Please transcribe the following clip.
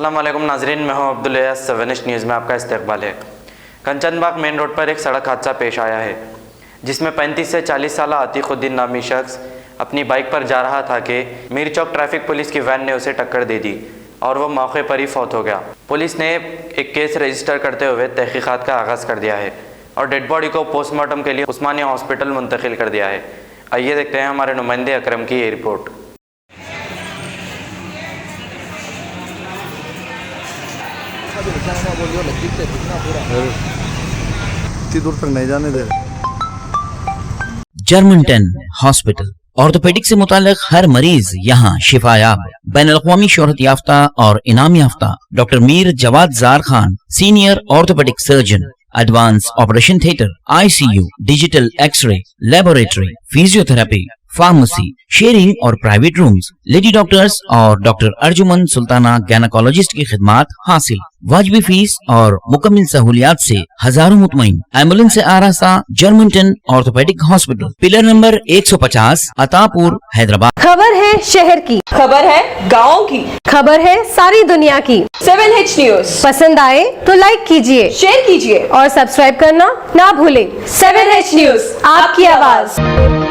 अस्सलाम वालेकुम नाजरीन, मैं हूं अब्दुल इयास। 7 न्यूज़ में आपका इस्तकबाल है। कंचनबाग मेन रोड पर एक सड़क हादसा पेश आया है, जिसमें 35 से 40 साल आतिकुद्दीन नामी शख्स अपनी बाइक पर जा रहा था कि मीर चौक ट्रैफिक पुलिस की वैन ने उसे टक्कर दे दी और वो मौके पर ही फौत हो गया। पुलिस ने एक केस रजिस्टर करते हुए तहकीकात का आगाज़ कर दिया है और डेड बॉडी को पोस्टमार्टम के लिए उस्मानिया हॉस्पिटल मुंतकिल कर दिया है। आइए देखते हैं हमारे नुमाइंदे अकरम की ये रिपोर्ट। इतनी दूर तक नहीं जाने दे। जर्मनटन हॉस्पिटल ऑर्थोपेडिक से मुताल्लिक हर मरीज यहाँ शिफायाब। बैनुल-अक़वामी शोहरत याफ्ता और इनाम याफ्ता doctor Mir Jawad Zar Khan, senior orthopaedic surgeon, advance operation theatre, ICU, digital xray, laboratory, physiotherapy, pharmacy, sharing और प्राइवेट रूम्स, लेडी डॉक्टर्स और डॉक्टर अर्जुमन सुल्ताना गायनेकोलॉजिस्ट की खिदमात हासिल। वाजिबी फीस और मुकम्मल सहूलियात से हजारों मुतमईन। एम्बुलेंस से आरास्ता Germanton orthopaedic hospital, pillar number 150, Attapur, Hyderabad. खबर है शहर की, खबर है गाँव की, खबर है सारी दुनिया की। 7H न्यूज़ पसंद आए तो लाइक कीजिए, शेयर कीजिए और सब्सक्राइब करना ना भूलें। 7H न्यूज़, आपकी आवाज।